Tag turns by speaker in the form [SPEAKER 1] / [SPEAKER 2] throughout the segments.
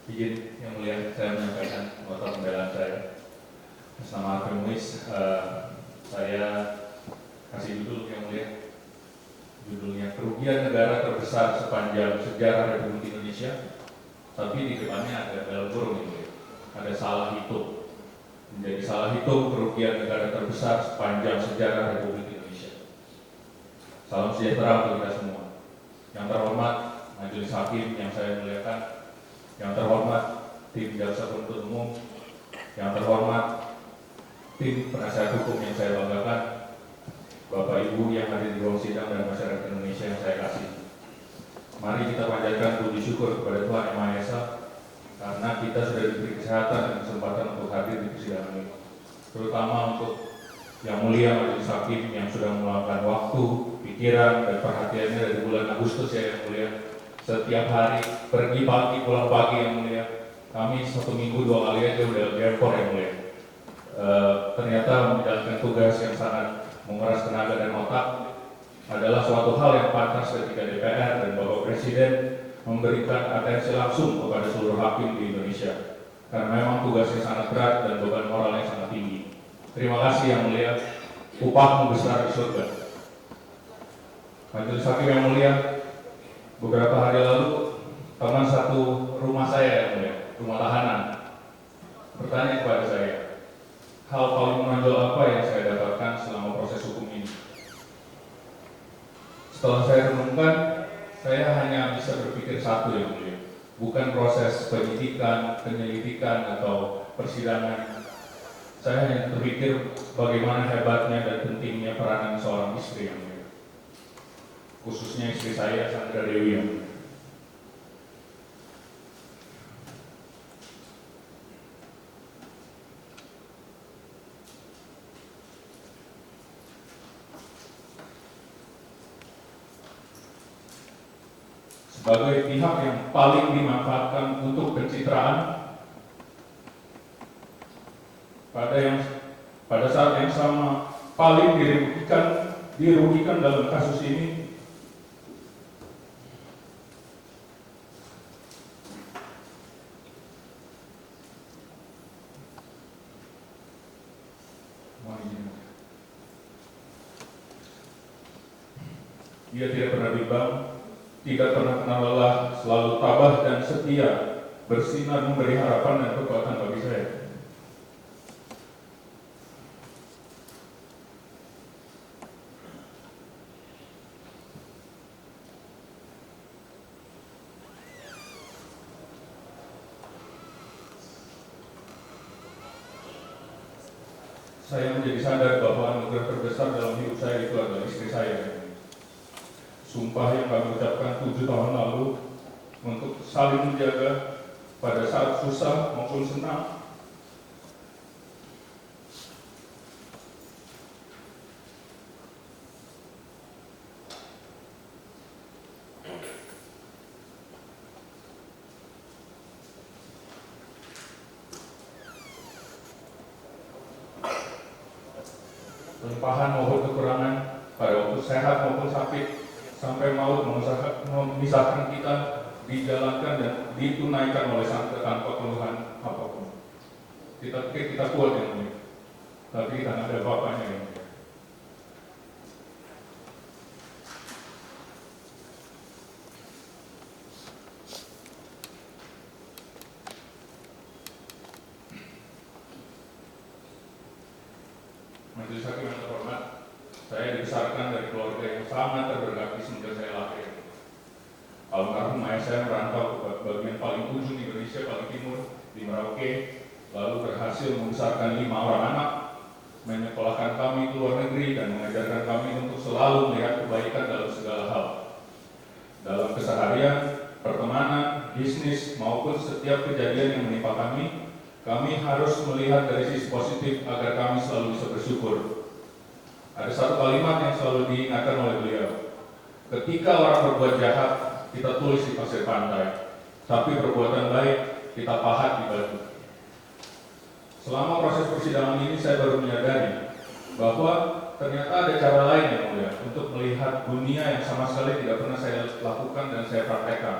[SPEAKER 1] Izin yang mulia saya menyampaikan nota pembelaan saya. Atas nama Arfi Muiz, saya kasih judul yang mulia. Judulnya kerugian negara terbesar sepanjang sejarah Republik Indonesia. Tapi di depannya ada dalam kurung yang mulia. Ada salah hitung. Menjadi salah hitung kerugian negara terbesar sepanjang sejarah Republik Indonesia. Salam sejahtera untuk kita semua. Yang terhormat Majelis Hakim yang saya muliakan, yang terhormat tim jaksa penuntut umum, yang terhormat tim penasihat hukum yang saya banggakan, Bapak Ibu yang hadir di ruang sidang dan masyarakat Indonesia yang saya kasih. Mari kita panjatkan puji syukur kepada Tuhan Yang Maha Esa karena kita sudah diberi kesehatan dan kesempatan untuk hadir di persidangan ini. Terutama untuk yang mulia Majelis Hakim yang sudah meluangkan waktu, pikiran, dan perhatiannya dari bulan Agustus ya yang mulia. Setiap hari pergi pagi, pulang pagi yang mulia. Kami 1 minggu 2 kali aja udah gempor yang mulia. Ternyata menjalankan tugas yang sangat menguras tenaga dan otak adalah suatu hal yang pantas ketika DPR dan Bapak Presiden memberikan atensi langsung kepada seluruh hakim di Indonesia. Karena memang tugasnya sangat berat dan beban moralnya sangat tinggi. Terima kasih yang mulia, upahmu besar di surga. Majelis Hakim yang mulia, beberapa hari lalu teman satu rumah saya yang mulia, rumah tahanan, bertanya kepada saya, hal paling menonjol apa yang saya dapatkan selama proses hukum ini? Setelah saya renungkan, saya hanya bisa berpikir satu yang mulia, bukan proses penyidikan, penyelidikan atau persidangan. Saya hanya berpikir bagaimana hebatnya dan pentingnya peranan seorang istri yang mulia, khususnya istri saya, Sandra Dewi yang mulia. Sebagai pihak yang paling dimanfaatkan untuk pencitraan, pada saat yang sama paling dirugikan dalam kasus ini dia tidak pernah bimbang, tidak pernah kenal lelah, selalu tabah dan setia, bersinar memberi harapan dan kekuatan bagi saya. Saya menjadi sadar bahwa anugerah terbesar dalam hidup saya itu adalah istri saya. Sumpah yang kami ucapkan 7 tahun lalu untuk saling menjaga pada saat susah maupun senang. Limpahan maupun kekurangan pada waktu sehat maupun sakit, sampai maut memisahkan kita, dijalankan dan ditunaikan oleh Sang tanpa keluhan apapun. Kita pikir kita kuat yang mulia, tapi kita ada bapaknya yang mulia. Majelis Hakim yang terhormat, saya dibesarkan dari keluarga yang sangat terberkati semenjak saya lahir. Almarhum ayah saya merantau ke bagian paling ujung Indonesia, paling timur, di Merauke, lalu berhasil membesarkan 5 orang anak, menyekolahkan kami ke luar negeri dan mengajarkan kami untuk selalu melihat kebaikan dalam segala hal. Dalam keseharian, pertemanan, bisnis, maupun setiap kejadian yang menimpa kami harus melihat dari sisi positif agar kami selalu bisa bersyukur. Ada satu kalimat yang selalu diingatkan oleh beliau. Ketika orang berbuat jahat, kita tulis di pasir pantai. Tapi perbuatan baik, kita pahat di batu. Selama proses persidangan ini, saya baru menyadari bahwa ternyata ada cara lain yang mulia untuk melihat dunia yang sama sekali tidak pernah saya lakukan dan saya praktekkan.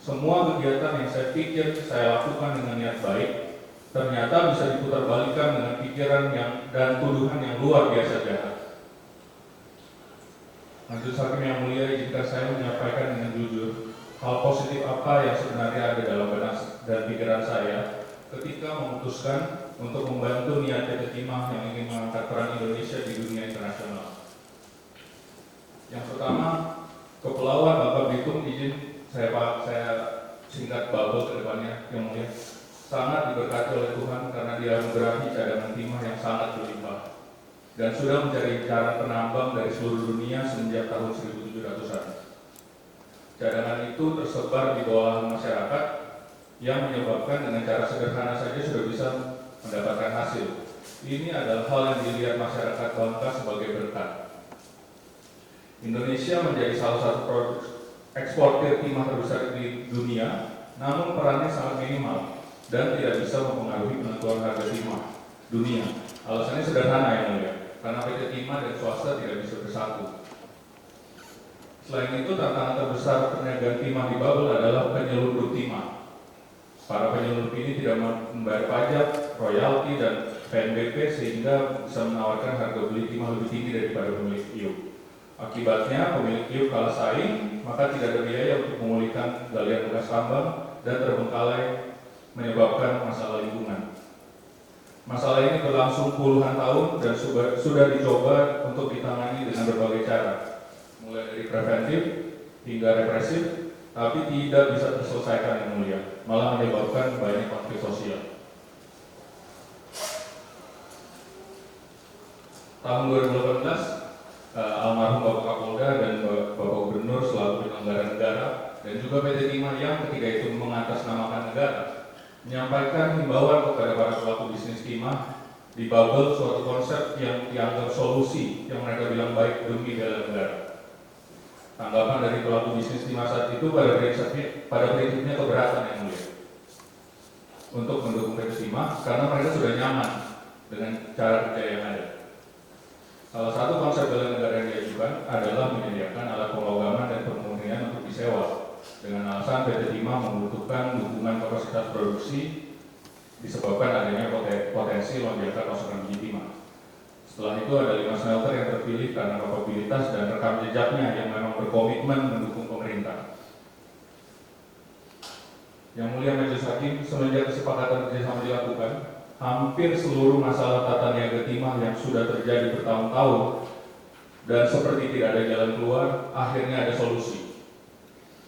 [SPEAKER 1] semua kegiatan yang saya pikir saya lakukan dengan niat baik, ternyata bisa diputarbalikkan dengan pikiran dan tuduhan yang luar biasa jahat. Majelis Hakim yang mulia, izinkan saya menyampaikan dengan jujur hal positif apa yang sebenarnya ada dalam benak dan pikiran saya ketika memutuskan untuk membantu niat PT Timah yang ingin mengangkat peran Indonesia di dunia internasional. Yang pertama, Kepulauan Bangka Belitung, izin saya singkat bubble ke depannya yang mulia, sangat diberkati oleh Tuhan karena dianugerahi cadangan timah yang sangat berlimpah dan sudah mencari cara penambang dari seluruh dunia semenjak tahun 1700-an. Cadangan itu tersebar di bawah masyarakat yang menyebabkan dengan cara sederhana saja sudah bisa mendapatkan hasil. Ini adalah hal yang dilihat masyarakat Bangka sebagai berkat. Indonesia menjadi salah satu produk eksportir timah terbesar di dunia, namun perannya sangat minimal dan tidak bisa mempengaruhi penentuan harga timah dunia. Alasannya sederhana yang mulia, karena PT Timah dan swasta tidak bisa bersatu. Selain itu, tantangan terbesar perniagaan timah di Babel adalah penyelundup timah. Para penyelundup ini tidak membayar pajak, royalti, dan PNBP sehingga bisa menawarkan harga beli timah lebih tinggi daripada pemilik IUP. Akibatnya, pemilik IUP kalah saing, maka tidak ada biaya untuk memulihkan galian bekas tambang dan terbengkalai menyebabkan masalah lingkungan. Masalah ini berlangsung puluhan tahun dan sudah dicoba untuk ditangani dengan berbagai cara, mulai dari preventif hingga represif, tapi tidak bisa terselesaikan yang mulia, malah menyebabkan banyak konflik sosial. Tahun 2018, almarhum Bapak Kapolda dan Bapak Gubernur selaku penyelenggara negara dan juga PT Timah yang ketiga itu mengatasnamakan negara menyampaikan himbauan kepada para pelaku bisnis timah di Babel suatu konsep yang dianggap solusi yang mereka bilang baik demi bela negara. Tanggapan dari pelaku bisnis timah saat itu pada prinsipnya keberatan yang mulia untuk mendukung PT Timah karena mereka sudah nyaman dengan cara kerja yang ada. Salah satu konsep bela negara yang diajukan adalah menyediakan alat pemrograman dan pemurnian untuk disewa dengan alasan PT Timah membutuhkan dukungan kapasitas produksi disebabkan adanya potensi lonjakan pasokan biji timah. Setelah itu ada 5 smelter yang terpilih karena kapabilitas dan rekam jejaknya yang memang berkomitmen mendukung pemerintah. Yang mulia Majelis Hakim, semenjak kesepakatan kerjasama dilakukan, hampir seluruh masalah tata niaga timah yang sudah terjadi bertahun-tahun dan seperti tidak ada jalan keluar, akhirnya ada solusi.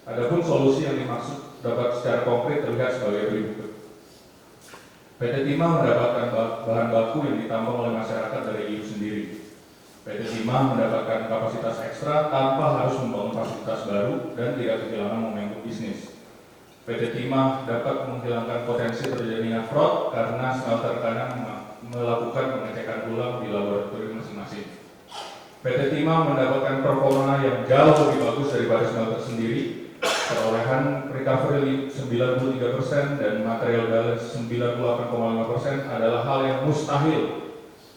[SPEAKER 1] Adapun solusi yang dimaksud dapat secara konkret terlihat sebagai berikut. PT Timah mendapatkan bahan baku yang ditambang oleh masyarakat dari IUP sendiri. PT Timah mendapatkan kapasitas ekstra tanpa harus membangun fasilitas baru dan tidak kehilangan momentum bisnis. PT Timah dapat menghilangkan potensi terjadinya fraud karena smelter kanan melakukan pengecekan ulang di laboratorium masing-masing. PT Timah mendapatkan performa yang jauh lebih bagus daripada smelter sendiri. Perolehan recovery 93% dan material balance 98,5% adalah hal yang mustahil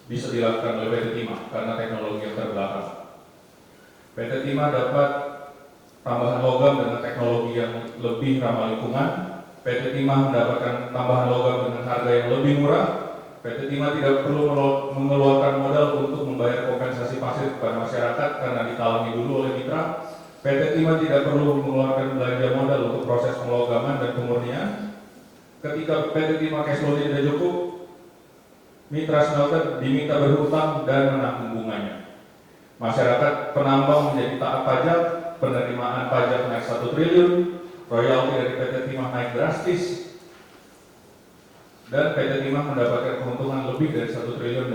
[SPEAKER 1] bisa dilakukan oleh PT Timah karena teknologi yang terbelakang. PT Timah dapat tambahan logam dengan teknologi yang lebih ramah lingkungan. PT Timah mendapatkan tambahan logam dengan harga yang lebih murah. PT Timah tidak perlu mengeluarkan modal untuk membayar kompensasi pasir kepada masyarakat karena ditalangi dulu oleh mitra. PT Timah tidak perlu mengeluarkan belanja modal untuk proses penglogaman dan pemurnian. Ketika PT Timah cash flow tidak cukup, mitra smelter diminta berhutang dan menanggung bunganya. Masyarakat penambang menjadi taat pajak, penerimaan pajak naik 1 triliun, royalti dari PT Timah naik drastis, dan PT Timah mendapatkan keuntungan lebih dari 1 triliun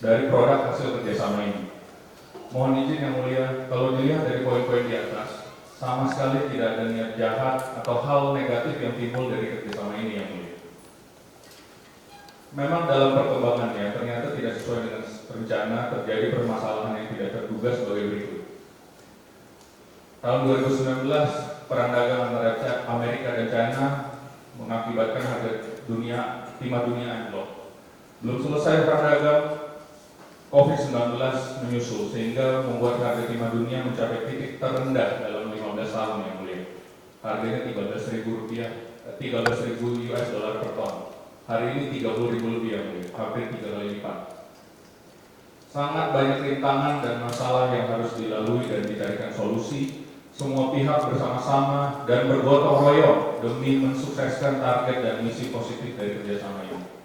[SPEAKER 1] dari produk hasil kerjasama ini. Mohon izin yang mulia, kalau dilihat dari poin-poin di atas, sama sekali tidak ada niat jahat atau hal negatif yang timbul dari kerjasama ini yang mulia. Memang dalam perkembangannya ternyata tidak sesuai dengan rencana, terjadi permasalahan yang tidak terduga sebagai berikut. Tahun 2019, perang dagang antara Amerika dan China mengakibatkan harga timah dunia anjlok. Belum selesai perang dagang, COVID-19 menyusul sehingga membuat harga timah dunia mencapai titik terendah dalam 15 tahun yang mulia. harganya 13.000 rupiah, 13.000 US dollar per ton. Hari ini 30.000 lebih yang mulia, hampir 3 kali lipat. Sangat banyak rintangan dan masalah yang harus dilalui dan dicarikan solusi. Semua pihak bersama-sama dan bergotong royong demi mensukseskan target dan misi positif dari kerjasama ini.